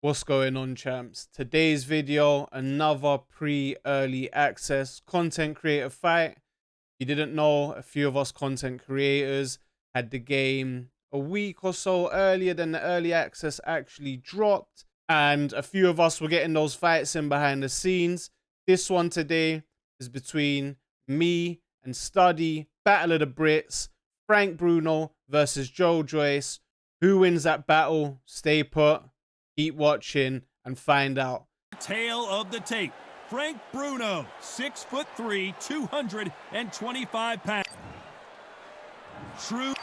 What's going on, champs? Today's video, another pre-early access content creator fight. If you didn't know, a few of us content creators had the game a week or so earlier than the early access actually dropped, and a few of us were getting those fights in behind the scenes. This one today is between me and STUDDY, Battle of the Brits, Frank Bruno versus JOYCE. Who wins that battle? Stay put. Keep watching and find out. Tail of the tape. Frank Bruno, 6'3", 225 pounds. True.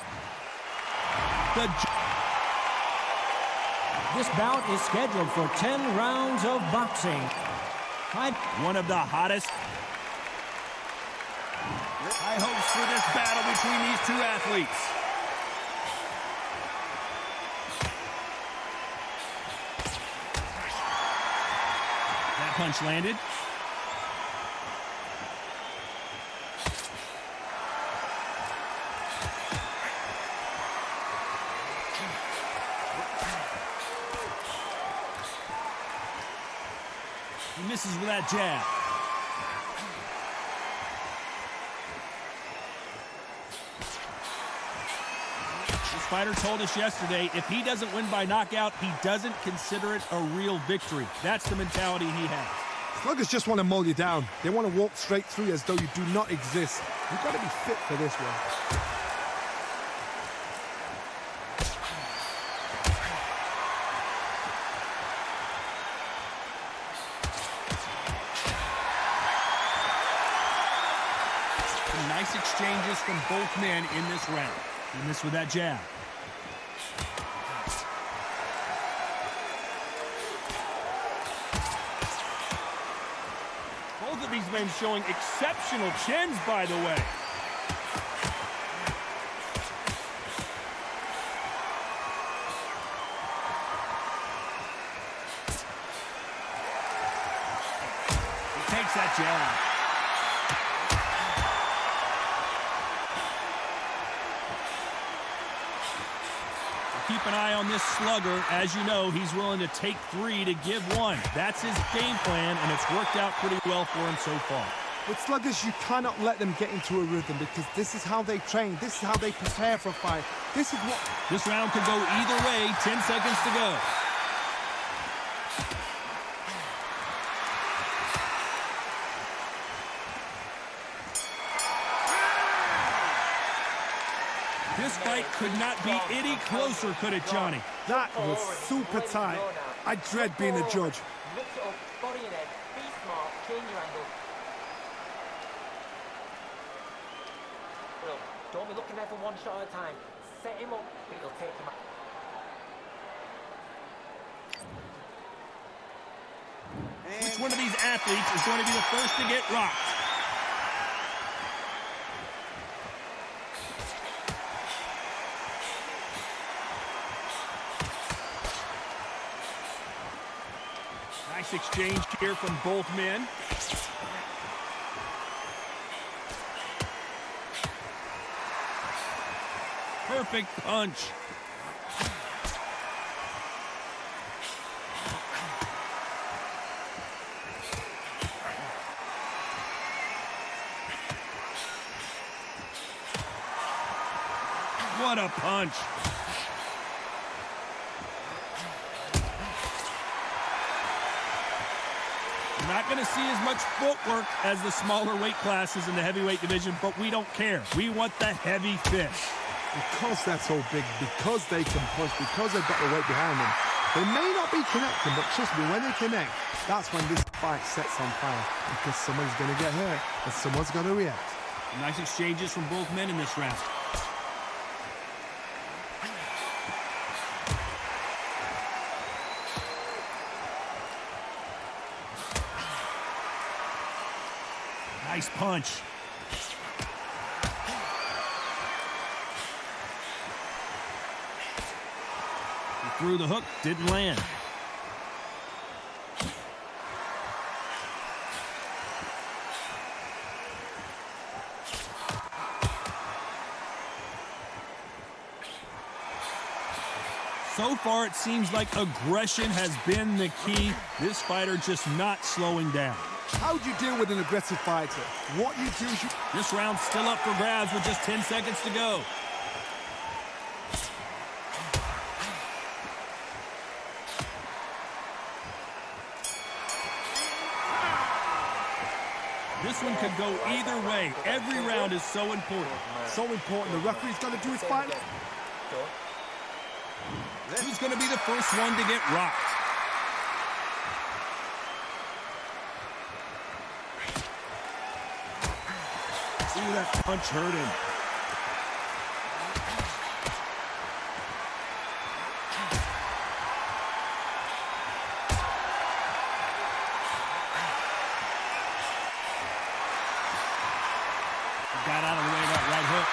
This bout is scheduled for 10 rounds of boxing. One of the hottest. High hopes for this battle between these two athletes. Punch landed. He misses with that jab. This fighter told us yesterday, if he doesn't win by knockout, he doesn't consider it a real victory. That's the mentality he has. Sluggers just want to mull you down. They want to walk straight through you as though you do not exist. You've got to be fit for this one. Some nice exchanges from both men in this round. He missed with that jab. Both of these men showing exceptional chins, by the way. He takes that jab. Keep an eye on this slugger. As you know, he's willing to take 3 to give 1. That's his game plan, and it's worked out pretty well for him so far. With sluggers, you cannot let them get into a rhythm because this is how they train. This is how they prepare for a fight. This is what... This round could go either way. 10 seconds to go. This fight could not be any closer, could it, Johnny? That was super tight. I dread being a judge. Mix it up, body and head, be smart, change your angle. Well, don't be looking there for one shot at a time. Set him up, but you'll take him out. Which one of these athletes is going to be the first to get rocked? Nice exchange here from both men. Perfect punch. What a punch. We're not going to see as much footwork as the smaller weight classes in the heavyweight division, but we don't care. We want the heavy fish. Because they're so big, because they can push, because they've got the weight behind them, they may not be connecting, but trust me, when they connect, that's when this fight sets on fire, because someone's going to get hurt and someone's going to react. Nice exchanges from both men in this round. Nice punch. He threw the hook, didn't land. So far, it seems like aggression has been the key. This fighter just not slowing down. How do you deal with an aggressive fighter? What you do is you... This round's still up for grabs with just 10 seconds to go. This one could go either way. Every round is so important. So important. The referee's got to do his fight. Who's going to be the first one to get rocked? Ooh, that Punch hurt him. Got out of the way of that right hook.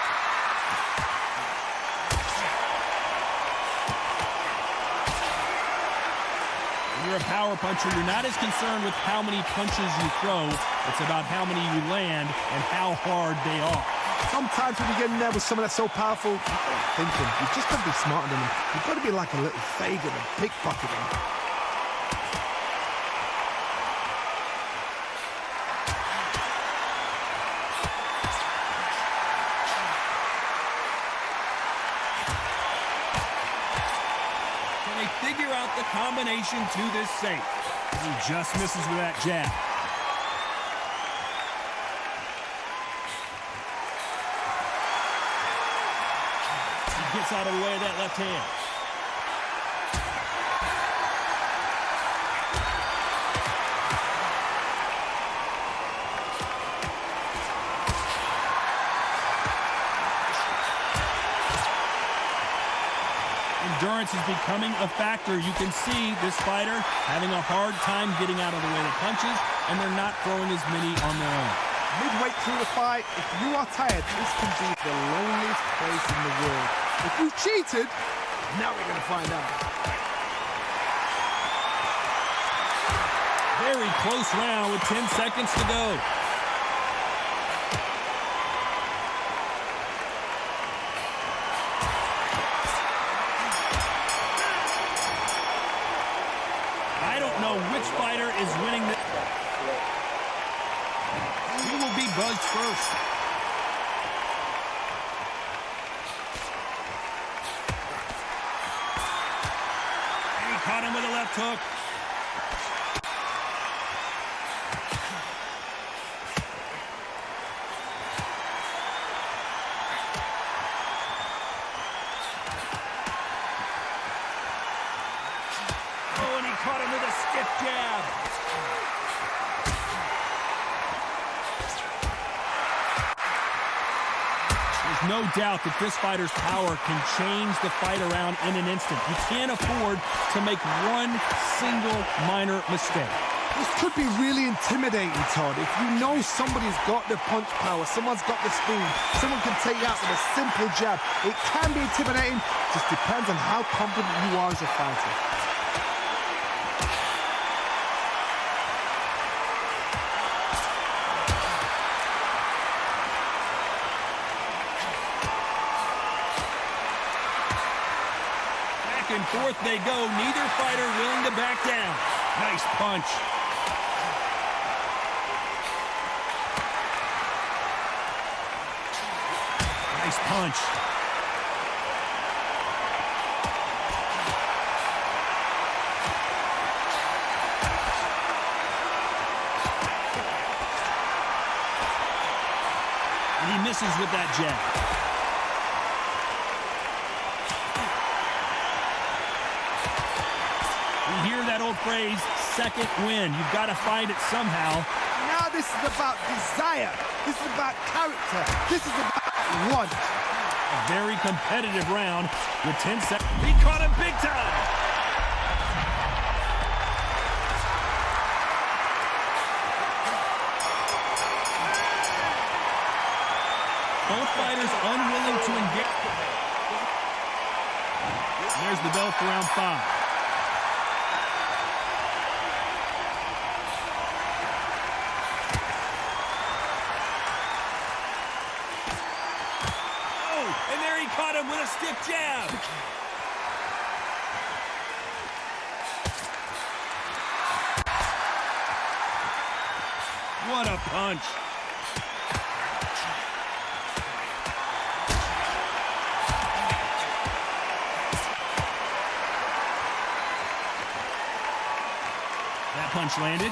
When you're a power puncher, you're not as concerned with how many punches you throw. It's about how many you land and how hard they are. Sometimes when you get in there with someone that's so powerful, you've got to think him. You've just got to be smarter than him. You've got to be like a little Fagin and pickpocket him. Can they figure out the combination to this safe? He just misses with that jab. Gets out of the way of that left hand. Endurance is becoming a factor. You can see this fighter having a hard time getting out of the way of punches, and they're not throwing as many on their own. Midway through the fight, if you are tired, this can be the loneliest place in the world. If you cheated, now we're going to find out. Very close round with 10 seconds to go. I don't know which fighter is winning this. Who will be buzzed first? Caught him with a left hook. Oh, and he caught him with a stiff jab. There's no doubt that this fighter's power can change the fight around in an instant. You can't afford to make one single minor mistake. This could be really intimidating, Todd. If you know somebody's got the punch power, someone's got the speed, someone can take you out with a simple jab, it can be intimidating. Just depends on how confident you are as a fighter. And forth they go. Neither fighter willing to back down. Nice punch. Nice punch. And he misses with that jab. You hear that old phrase, second win. You've got to find it somehow. Now this is about desire. This is about character. This is about want. A very competitive round with 10 seconds. He caught him big time. Both fighters unwilling to engage. There's the bell for round 5. Caught him with a stiff jab. What a punch. That punch landed.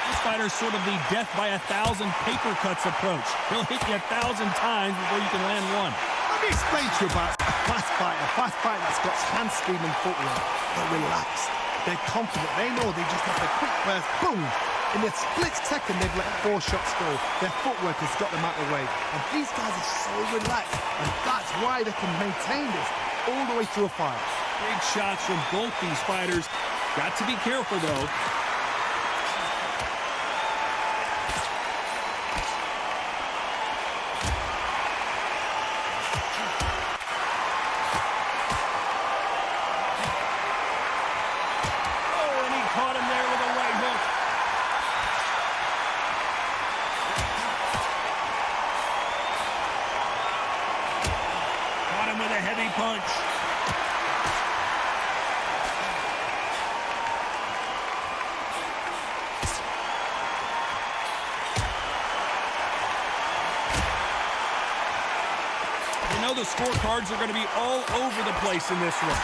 This fighter's sort of the death by 1,000 paper cuts approach. He'll hit you 1,000 times before you can land one. Let me explain to you about a fast fighter that's got hand speed and footwork. They're relaxed. They're confident. They know they just have a quick burst. Boom! In a split second, they've let 4 shots go. Their footwork has got them out of the way. And these guys are so relaxed. And that's why they can maintain this all the way through a fight. Big shots from both these fighters. Got to be careful, though. Caught him there with a right hook. Caught him with a heavy punch. You know the scorecards are going to be all over the place in this one.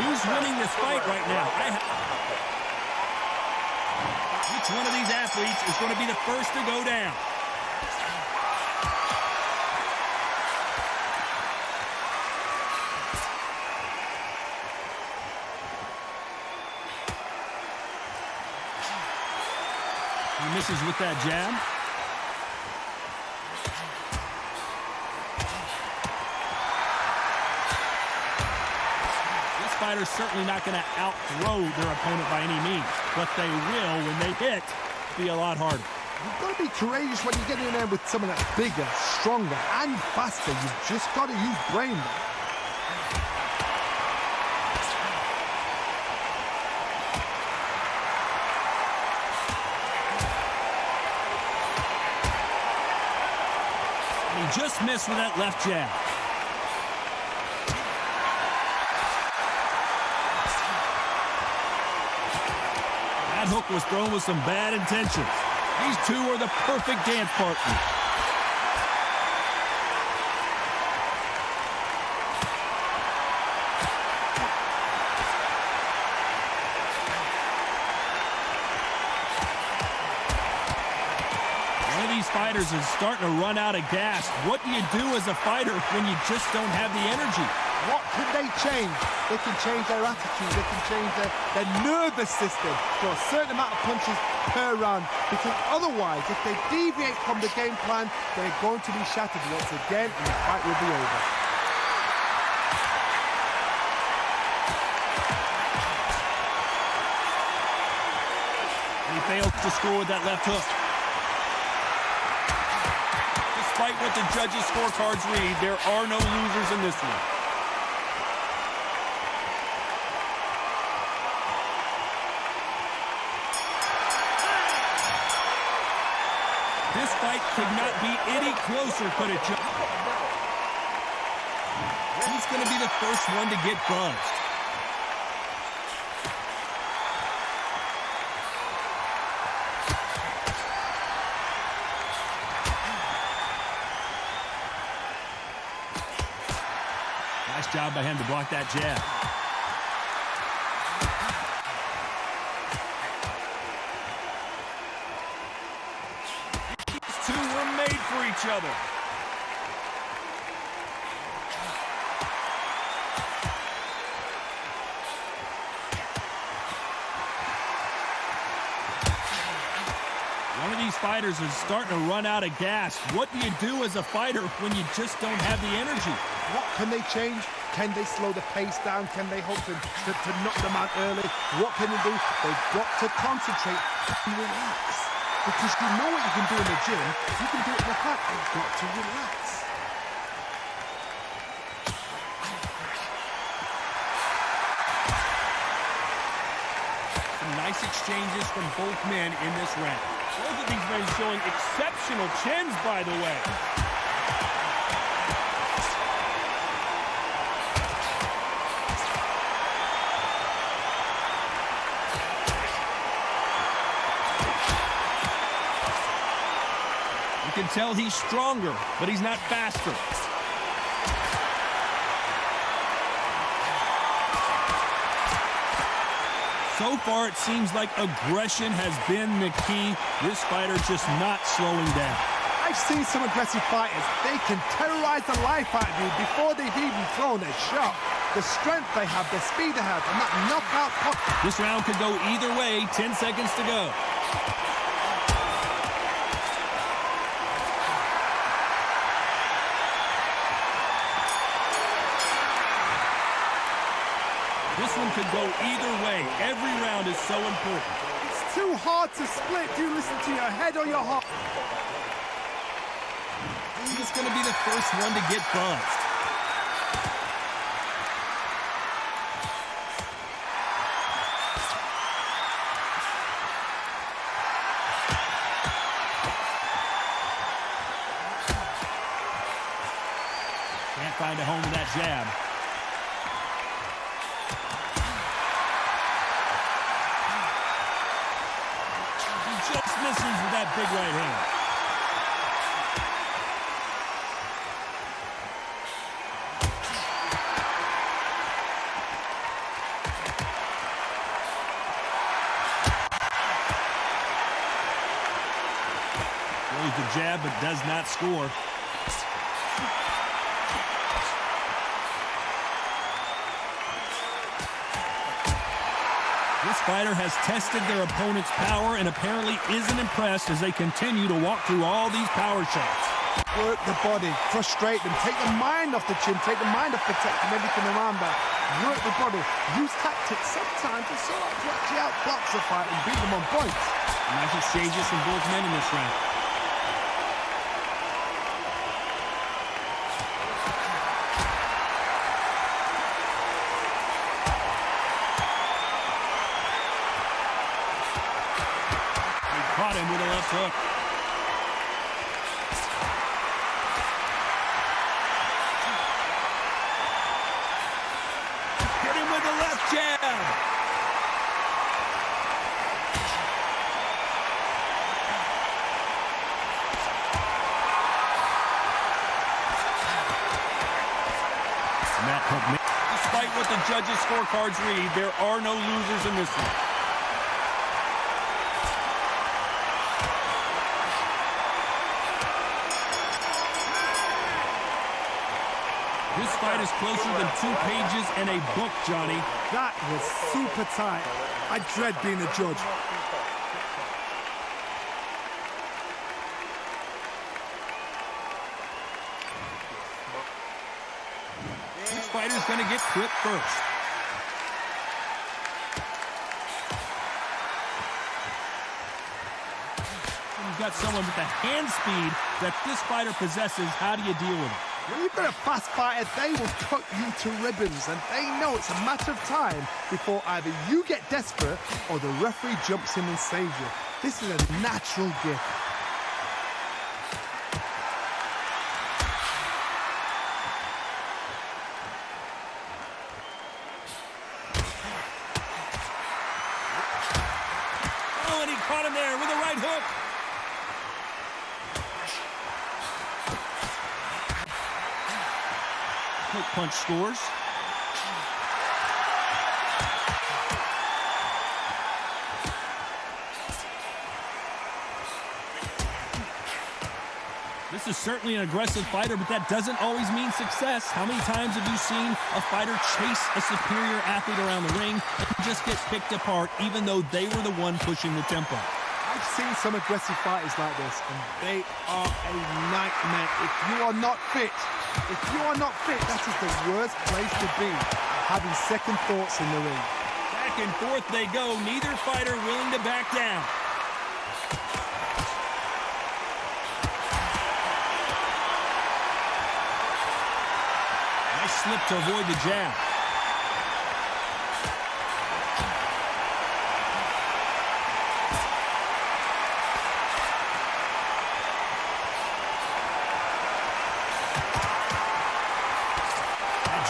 Who's winning this fight right now? Which one of these athletes is going to be the first to go down? He misses with that jab. Fighter's certainly not going to out-throw their opponent by any means, but they will, when they hit, be a lot harder. You've got to be courageous when you get in there with someone that's bigger, stronger, and faster. You've just got to use brain. And he just missed with that left jab. That hook was thrown with some bad intentions. These two are the perfect dance partners. One of these fighters is starting to run out of gas. What do you do as a fighter when you just don't have the energy? What can they change? They can change their attitude. They can change their nervous system for a certain amount of punches per round. Because otherwise, if they deviate from the game plan, they're going to be shattered once again, and the fight will be over. And he fails to score with that left hook. Despite what the judges' scorecards read, there are no losers in this one. This fight could not be any closer, could it, Joe? Who's going to be the first one to get buzzed? Nice job by him to block that jab. For each other. One of these fighters is starting to run out of gas. What do you do as a fighter when you just don't have the energy? What can they change? Can they slow the pace down? Can they hope to knock them out early? What can they do? They've got to concentrate and relax. Because you know what you can do in the gym, you can do it in the fight. You've got to relax. Some some nice exchanges from both men in this round. Both of these men showing exceptional chins, by the way. You can tell he's stronger, but he's not faster. So far, it seems like aggression has been the key. This fighter just not slowing down. I've seen some aggressive fighters. They can terrorize the life out of you before they've even thrown a shot. The strength they have, the speed they have, and that knockout pocket. This round could go either way. 10 seconds to go. This one could go either way. Every round is so important. It's too hard to split. Do you listen to your head or your heart? He's going to be the first one to get buzzed. Can't find a home with that jab. Just misses with that big right hand. Throws the jab but does not score. This fighter has tested their opponent's power and apparently isn't impressed as they continue to walk through all these power shots. Work the body, frustrate them, take the mind off the chin, take the mind off the tech and everything around that. Work the body, use tactics sometimes to sort of actually outbox the fight and beat them on points. Nice exchanges from both men in this round. Caught him with a left hook. Hit him with the left jab. Despite what the judges' scorecards read, there are no losers in this one. This fight is closer than 2 pages in a book, Johnny. That was super tight. I dread being a judge. This fighter's going to get clipped first. You've got someone with the hand speed that this fighter possesses. How do you deal with it? When you've got a fast fighter, they will cut you to ribbons, and they know it's a matter of time before either you get desperate or the referee jumps in and saves you. This is a natural gift. Oh, and he caught him there with a right hook. Hook punch scores. This is certainly an aggressive fighter, but that doesn't always mean success. How many times have you seen a fighter chase a superior athlete around the ring and just get picked apart even though they were the one pushing the tempo? I've seen some aggressive fighters like this, and they are a nightmare. If you are not fit, that is the worst place to be, having second thoughts in the ring. Back and forth they go, neither fighter willing to back down. Nice slip to avoid the jab.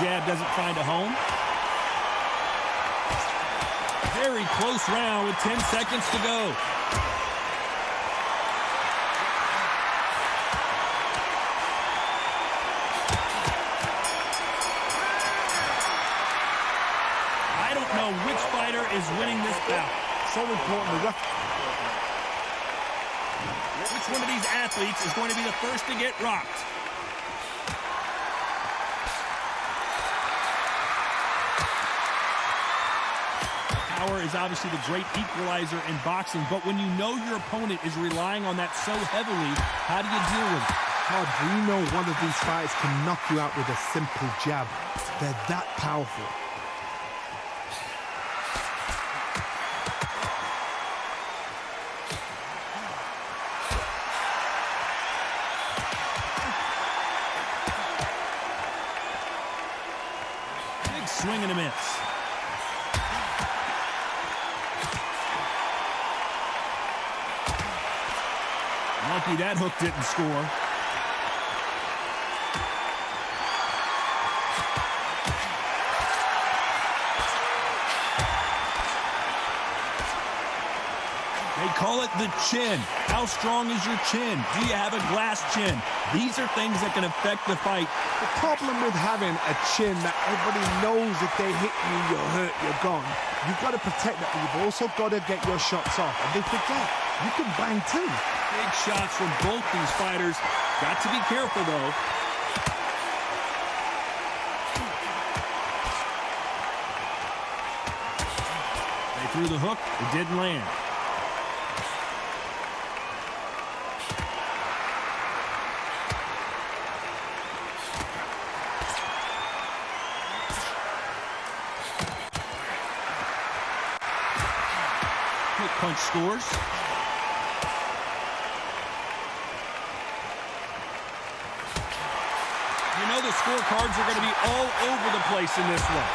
jab doesn't find a home. Very close round with 10 seconds to go. I don't know which fighter is winning this bout. So important. Which one of these athletes is going to be the first to get rocked? Power is obviously the great equalizer in boxing, but when you know your opponent is relying on that so heavily, how do you deal with it? Todd, we know one of these fighters can knock you out with a simple jab. They're that powerful. Big swing and a miss. Lucky that hook didn't score. They call it the chin. How strong is your chin? Do you have a glass chin? These are things that can affect the fight. The problem with having a chin that everybody knows if they hit you, you're hurt, you're gone. You've got to protect that, but you've also got to get your shots off. And they forget, you can bang too. Big shots from both these fighters. Got to be careful, though. They threw the hook. It didn't land. Quick punch scores. You know the scorecards are going to be all over the place in this one.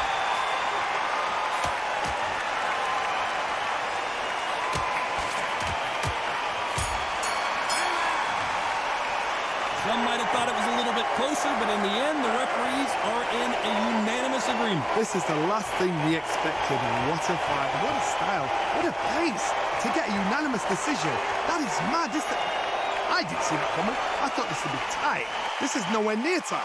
Some might have thought it was a little bit closer, but in the end, the referees are in a unanimous agreement. This is the last thing we expected. What a fight, what a style, what a pace to get a unanimous decision. That is mad. I didn't see that coming. I thought this would be tight. This is nowhere near tight.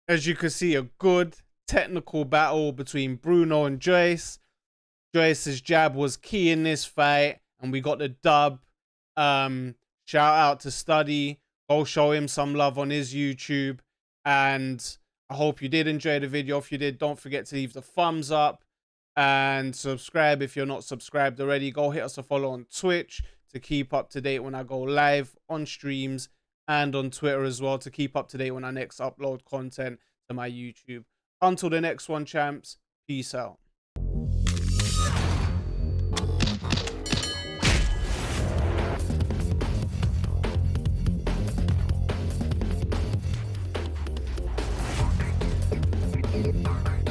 As you can see, a good technical battle between Bruno and JOYCE. JOYCE's jab was key in this fight, and we got the dub. Shout out to STUDDY. Go show him some love on his YouTube. And I hope you did enjoy the video. If you did, don't forget to leave the thumbs up and subscribe if you're not subscribed already. Go hit us a follow on Twitch to keep up to date when I go live on streams, and on Twitter as well to keep up to date when I next upload content to my YouTube. Until the next one, champs, peace out. Bye.